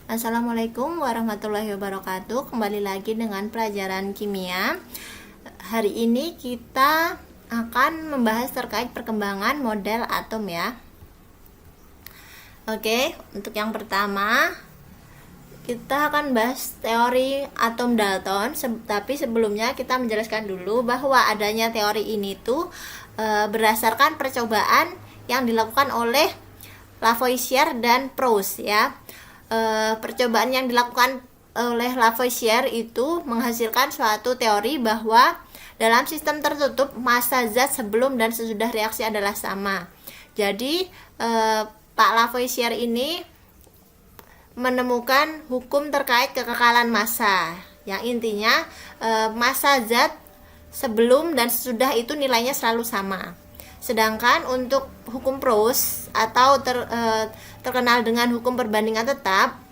Assalamualaikum warahmatullahi wabarakatuh. Kembali lagi dengan pelajaran kimia. Hari ini kita akan membahas terkait perkembangan model atom ya. Oke, untuk yang pertama kita akan bahas teori atom Dalton. Tapi sebelumnya kita menjelaskan dulu bahwa adanya teori ini tuh berdasarkan percobaan yang dilakukan oleh Lavoisier dan Proust ya. Percobaan yang dilakukan oleh Lavoisier itu menghasilkan suatu teori bahwa dalam sistem tertutup massa zat sebelum dan sesudah reaksi adalah sama. Jadi Pak Lavoisier ini menemukan hukum terkait kekekalan massa yang intinya massa zat sebelum dan sesudah itu nilainya selalu sama. Sedangkan untuk hukum Proust atau terkenal dengan hukum perbandingan tetap,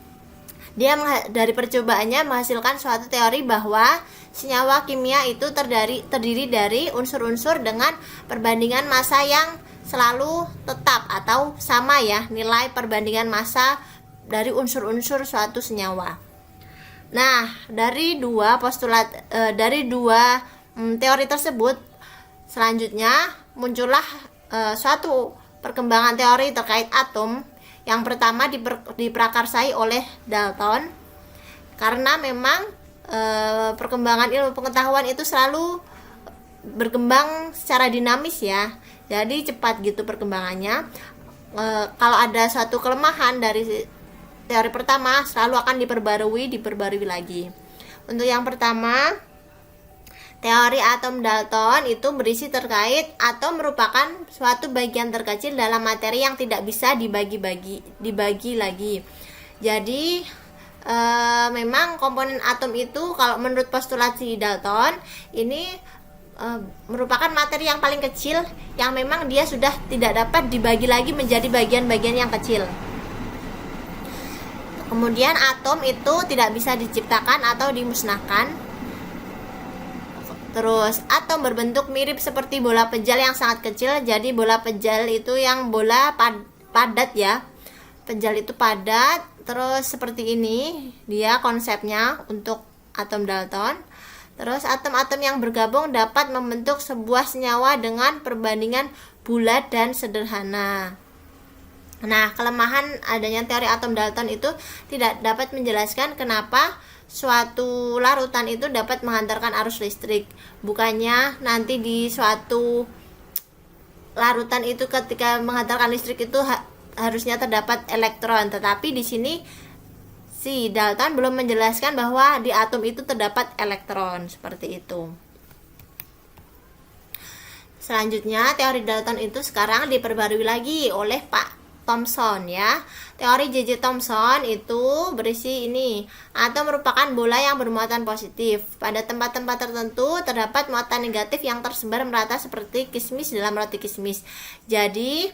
dia dari percobaannya menghasilkan suatu teori bahwa senyawa kimia itu terdiri dari unsur-unsur dengan perbandingan massa yang selalu tetap atau sama ya, nilai perbandingan massa dari unsur-unsur suatu senyawa. Nah, dari dua teori tersebut, selanjutnya muncullah suatu perkembangan teori terkait atom. Yang pertama diprakarsai oleh Dalton, karena memang perkembangan ilmu pengetahuan itu selalu berkembang secara dinamis ya, jadi cepat gitu perkembangannya. Kalau ada suatu kelemahan dari teori pertama, selalu akan diperbarui lagi. Untuk yang pertama, teori atom Dalton itu berisi terkait atom merupakan suatu bagian terkecil dalam materi yang tidak bisa dibagi lagi. Jadi memang komponen atom itu kalau menurut postulasi Dalton ini merupakan materi yang paling kecil yang memang dia sudah tidak dapat dibagi lagi menjadi bagian-bagian yang kecil. Kemudian atom itu tidak bisa diciptakan atau dimusnahkan. Terus atom berbentuk mirip seperti bola pejal yang sangat kecil. Jadi bola pejal itu yang bola padat ya. Pejal itu padat. Terus seperti ini dia konsepnya untuk atom Dalton. Terus atom-atom yang bergabung dapat membentuk sebuah senyawa dengan perbandingan bulat dan sederhana. Nah, kelemahan adanya teori atom Dalton itu tidak dapat menjelaskan kenapa suatu larutan itu dapat menghantarkan arus listrik. Bukannya nanti di suatu larutan itu ketika menghantarkan listrik itu harusnya terdapat elektron, tetapi di sini si Dalton belum menjelaskan bahwa di atom itu terdapat elektron seperti itu. Selanjutnya, teori Dalton itu sekarang diperbarui lagi oleh Pak Thomson ya. Teori J.J. Thomson itu berisi ini. Atom merupakan bola yang bermuatan positif. Pada tempat-tempat tertentu terdapat muatan negatif yang tersebar merata seperti kismis dalam roti kismis. Jadi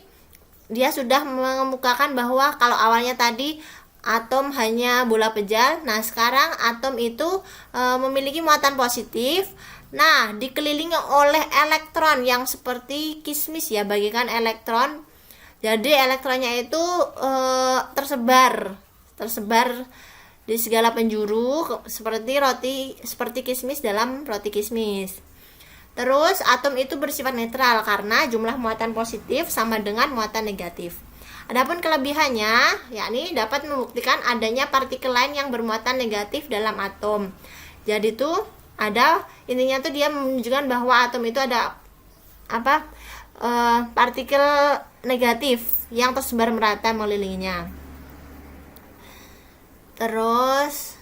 dia sudah mengemukakan bahwa kalau awalnya tadi atom hanya bola pejal, nah sekarang atom itu memiliki muatan positif. Nah, dikelilingi oleh elektron yang seperti kismis ya, bagikan elektron. Jadi elektronnya itu tersebar di segala penjuru seperti kismis dalam roti kismis. Terus atom itu bersifat netral karena jumlah muatan positif sama dengan muatan negatif. Adapun kelebihannya yakni dapat membuktikan adanya partikel lain yang bermuatan negatif dalam atom. Jadi tuh intinya tuh dia menunjukkan bahwa atom itu ada partikel negatif yang tersebar merata mengelilinginya. Terus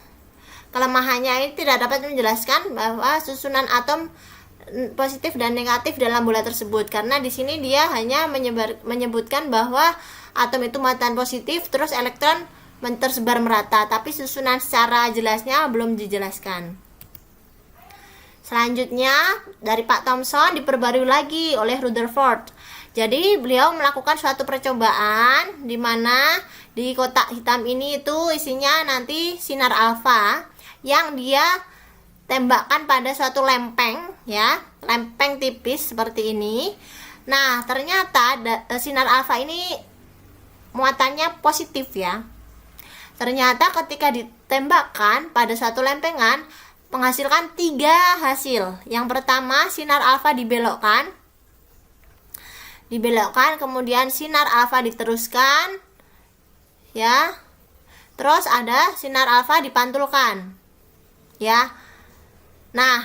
kelemahannya ini tidak dapat menjelaskan bahwa susunan atom positif dan negatif dalam bola tersebut, karena di sini dia hanya menyebutkan bahwa atom itu muatan positif terus elektron tersebar merata, tapi susunan secara jelasnya belum dijelaskan. Selanjutnya dari Pak Thomson diperbarui lagi oleh Rutherford. Jadi beliau melakukan suatu percobaan di mana di kotak hitam ini itu isinya nanti sinar alfa yang dia tembakkan pada suatu lempeng ya, lempeng tipis seperti ini. Nah, ternyata sinar alfa ini muatannya positif ya. Ternyata ketika ditembakkan pada satu lempengan menghasilkan 3 hasil. Yang pertama, sinar alfa dibelokkan, kemudian sinar alfa diteruskan, ya. Terus ada sinar alfa dipantulkan, ya. Nah,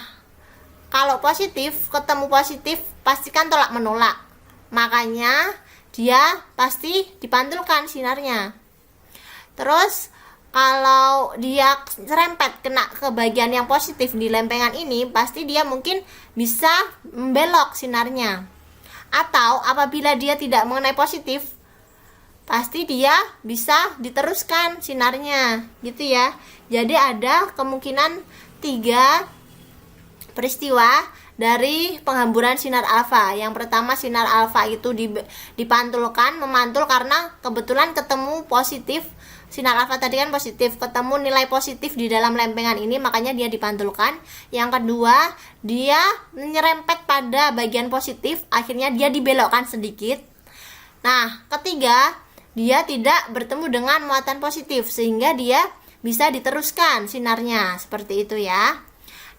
kalau positif ketemu positif pastikan tolak menolak. Makanya dia pasti dipantulkan sinarnya. Terus kalau dia serempet kena ke bagian yang positif di lempengan ini, pasti dia mungkin bisa membelok sinarnya. Atau apabila dia tidak mengenai positif, pasti dia bisa diteruskan sinarnya, gitu ya. Jadi ada kemungkinan 3 peristiwa dari penghamburan sinar alfa. Yang pertama, sinar alfa itu dipantulkan, memantul karena kebetulan ketemu positif. Sinar alfa tadi kan positif, ketemu nilai positif di dalam lempengan ini, makanya dia dipantulkan. Yang kedua, dia menyerempet pada bagian positif, akhirnya dia dibelokkan sedikit. Nah, ketiga, dia tidak bertemu dengan muatan positif sehingga dia bisa diteruskan sinarnya, seperti itu ya.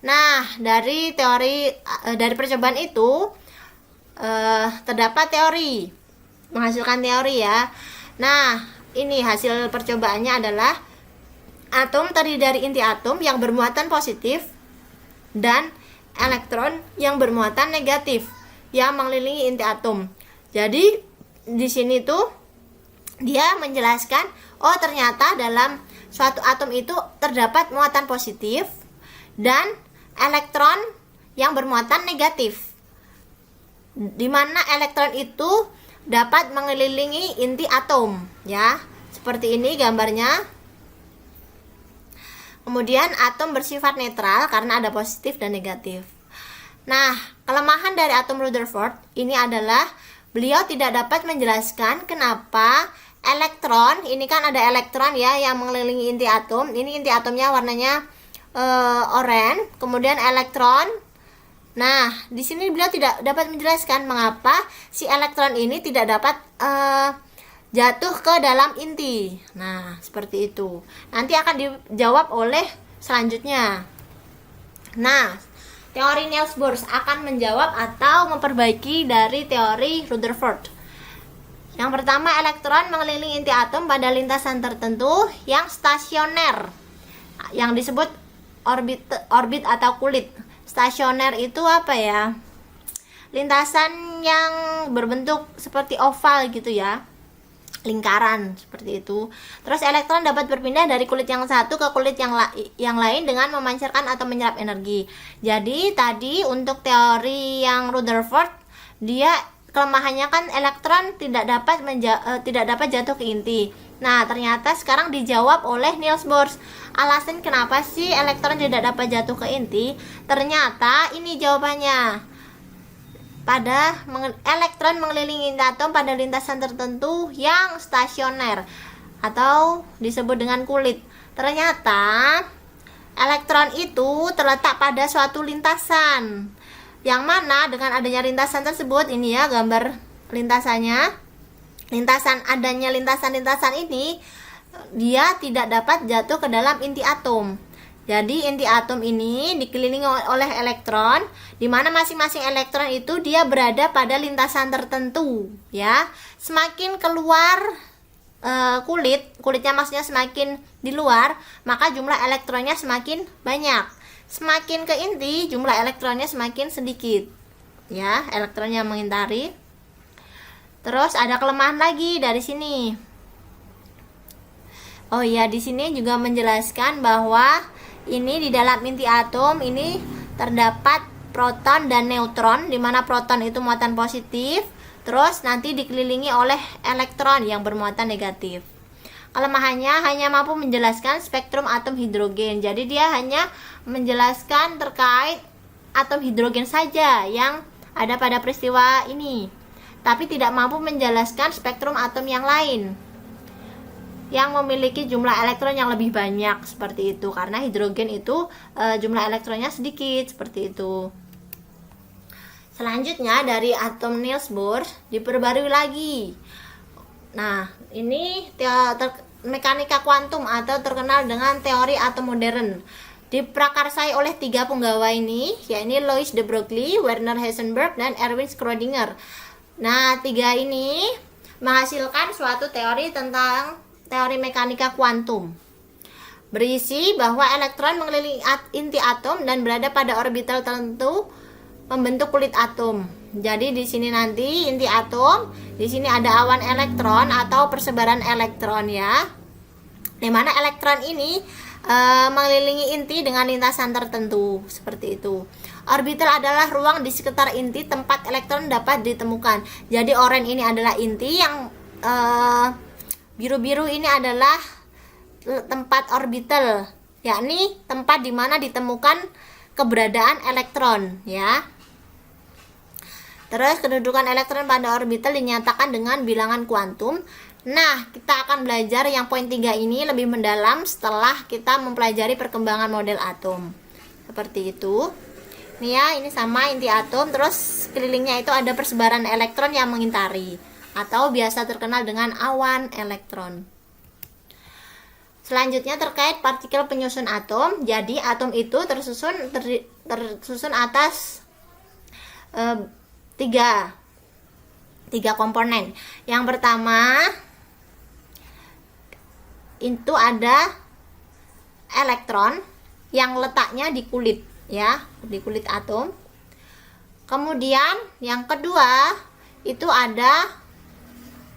Nah, dari percobaan itu terdapat teori, menghasilkan teori ya. Nah, ini hasil percobaannya adalah atom terdiri dari inti atom yang bermuatan positif dan elektron yang bermuatan negatif yang mengelilingi inti atom. Jadi di sini tuh dia menjelaskan, oh ternyata dalam suatu atom itu terdapat muatan positif dan elektron yang bermuatan negatif, di mana elektron itu dapat mengelilingi inti atom, ya. Seperti ini gambarnya. Kemudian atom bersifat netral karena ada positif dan negatif. Nah, kelemahan dari atom Rutherford ini adalah beliau tidak dapat menjelaskan kenapa elektron, ini kan ada elektron ya yang mengelilingi inti atom. Ini inti atomnya warnanya oranye, kemudian elektron. Nah, di sini beliau tidak dapat menjelaskan mengapa si elektron ini tidak dapat jatuh ke dalam inti. Nah, seperti itu. Nanti akan dijawab oleh selanjutnya. Nah, teori Niels Bohr akan menjawab atau memperbaiki dari teori Rutherford. Yang pertama, elektron mengelilingi inti atom pada lintasan tertentu yang stasioner, yang disebut orbit atau kulit. Stasioner itu apa ya? Lintasan yang berbentuk seperti oval gitu ya, lingkaran seperti itu. Terus elektron dapat berpindah dari kulit yang satu ke kulit yang lain dengan memancarkan atau menyerap energi. Jadi tadi untuk teori yang Rutherford, dia kelemahannya kan elektron tidak dapat jatuh ke inti. Nah, ternyata sekarang dijawab oleh Niels Bohr. Alasan kenapa sih elektron tidak dapat jatuh ke inti? Ternyata ini jawabannya. Elektron mengelilingi inti atom pada lintasan tertentu yang stasioner atau disebut dengan kulit. Ternyata elektron itu terletak pada suatu lintasan, yang mana dengan adanya lintasan tersebut, ini ya gambar lintasannya. Adanya lintasan-lintasan ini, dia tidak dapat jatuh ke dalam inti atom. Jadi inti atom ini dikelilingi oleh elektron, di mana masing-masing elektron itu dia berada pada lintasan tertentu, ya. Semakin keluar kulitnya maksudnya semakin di luar, maka jumlah elektronnya semakin banyak. Semakin ke inti, jumlah elektronnya semakin sedikit, ya, elektron yang mengintari. Terus ada kelemahan lagi dari sini. Oh iya, di sini juga menjelaskan bahwa ini di dalam inti atom ini terdapat proton dan neutron, di mana proton itu muatan positif, terus nanti dikelilingi oleh elektron yang bermuatan negatif. Kelemahannya hanya mampu menjelaskan spektrum atom hidrogen. Jadi dia hanya menjelaskan terkait atom hidrogen saja yang ada pada peristiwa ini, tapi tidak mampu menjelaskan spektrum atom yang lain yang memiliki jumlah elektron yang lebih banyak, seperti itu, karena hidrogen itu jumlah elektronnya sedikit, seperti itu. Selanjutnya dari atom Niels Bohr diperbarui lagi. Nah, ini mekanika kuantum atau terkenal dengan teori atom modern. Diprakarsai oleh 3 penggawa ini, yaitu Louis de Broglie, Werner Heisenberg, dan Erwin Schrödinger. Nah, 3 ini menghasilkan suatu teori tentang teori mekanika kuantum. Berisi bahwa elektron mengelilingi inti atom dan berada pada orbital tertentu membentuk kulit atom. Jadi di sini nanti inti atom, di sini ada awan elektron atau persebaran elektron ya. Di mana elektron ini mengelilingi inti dengan lintasan tertentu seperti itu. Orbital adalah ruang di sekitar inti tempat elektron dapat ditemukan. Jadi oranye ini adalah inti, yang biru-biru ini adalah tempat orbital, yakni tempat di mana ditemukan keberadaan elektron ya. Terus kedudukan elektron pada orbital dinyatakan dengan bilangan kuantum. Nah, kita akan belajar yang poin 3 ini lebih mendalam setelah kita mempelajari perkembangan model atom. Seperti itu. Ini ya, ini sama inti atom, terus kelilingnya itu ada persebaran elektron yang mengitari atau biasa terkenal dengan awan elektron. Selanjutnya terkait partikel penyusun atom. Jadi atom itu tersusun atas tiga komponen. Yang pertama itu ada elektron yang letaknya di kulit ya, di kulit atom. Kemudian yang kedua itu ada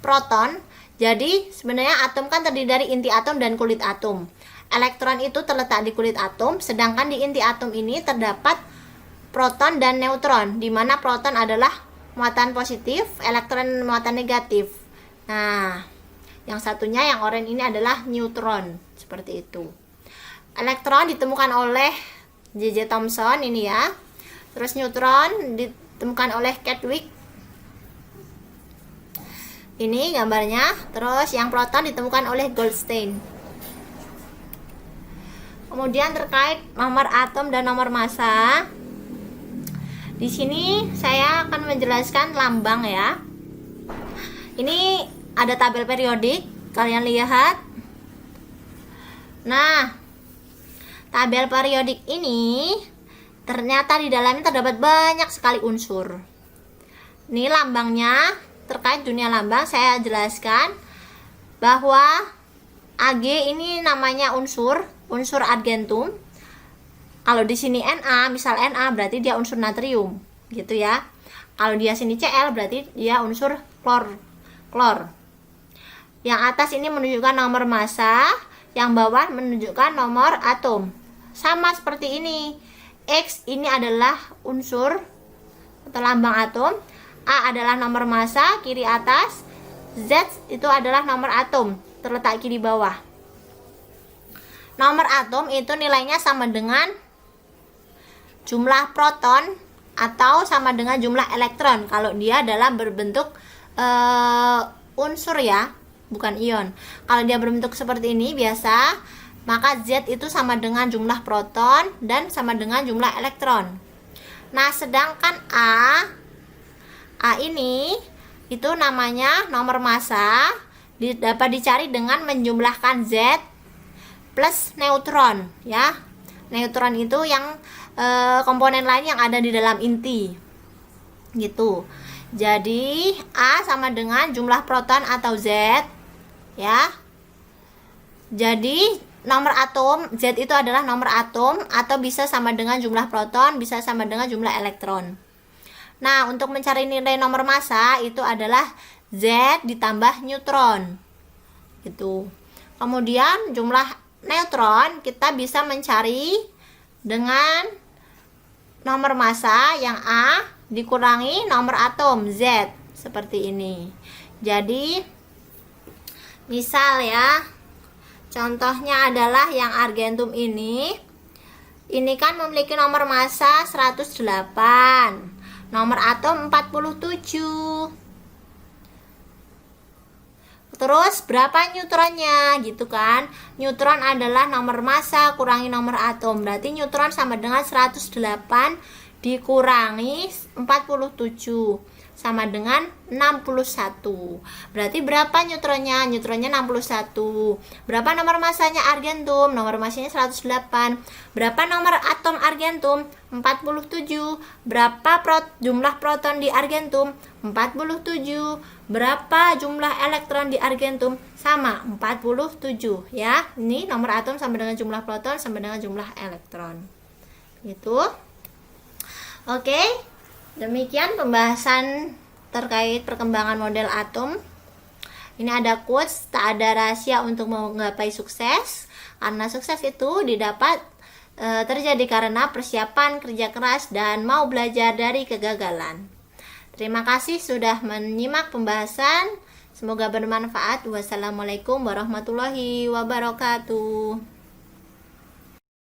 proton. Jadi sebenarnya atom kan terdiri dari inti atom dan kulit atom. Elektron itu terletak di kulit atom, sedangkan di inti atom ini terdapat proton dan neutron, di mana proton adalah muatan positif, elektron muatan negatif. Nah, yang satunya yang oranye ini adalah neutron, seperti itu. Elektron ditemukan oleh J.J. Thomson ini ya. Terus neutron ditemukan oleh Chadwick. Ini gambarnya. Terus yang proton ditemukan oleh Goldstein. Kemudian terkait nomor atom dan nomor massa. Di sini saya akan menjelaskan lambang ya. Ini ada tabel periodik, kalian lihat. Nah, tabel periodik ini ternyata di dalamnya terdapat banyak sekali unsur. Ini lambangnya. Terkait dunia lambang saya jelaskan bahwa Ag ini namanya unsur argentum. Kalau di sini Na, misal Na berarti dia unsur natrium, gitu ya. Kalau dia sini Cl berarti dia unsur klor. Yang atas ini menunjukkan nomor massa, yang bawah menunjukkan nomor atom. Sama seperti ini. X ini adalah unsur atau lambang atom. A adalah nomor massa kiri atas, Z itu adalah nomor atom terletak kiri bawah. Nomor atom itu nilainya sama dengan jumlah proton atau sama dengan jumlah elektron kalau dia dalam berbentuk unsur ya, bukan ion. Kalau dia berbentuk seperti ini biasa, maka Z itu sama dengan jumlah proton dan sama dengan jumlah elektron. Nah, sedangkan A ini itu namanya nomor massa, dapat dicari dengan menjumlahkan Z plus neutron ya. Neutron itu yang komponen lain yang ada di dalam inti gitu. Jadi A sama dengan jumlah proton atau Z ya. Jadi nomor atom Z itu adalah nomor atom atau bisa sama dengan jumlah proton, bisa sama dengan jumlah elektron. Nah, untuk mencari nilai nomor massa itu adalah Z ditambah neutron. Gitu. Kemudian jumlah neutron kita bisa mencari dengan nomor massa yang A dikurangi nomor atom Z seperti ini. Jadi misal ya, contohnya adalah yang argentum ini kan memiliki nomor massa 108. Nomor atom 47. Terus berapa neutronnya gitu kan? Neutron adalah nomor massa kurangi nomor atom. Berarti neutron sama dengan 108 dikurangi 47. sama dengan 61. Berarti berapa neutronnya? Neutronnya 61. Berapa nomor masanya argentum? Nomor masanya 108. Berapa nomor atom argentum? 47. Berapa jumlah proton di argentum? 47. Berapa jumlah elektron di argentum? Sama 47 ya. Ini nomor atom sama dengan jumlah proton sama dengan jumlah elektron. Gitu. Oke. Demikian pembahasan terkait perkembangan model atom. Ini ada quotes, tak ada rahasia untuk menggapai sukses, karena sukses itu didapat terjadi karena persiapan, kerja keras, dan mau belajar dari kegagalan. Terima kasih sudah menyimak pembahasan. Semoga bermanfaat. Wassalamualaikum warahmatullahi wabarakatuh.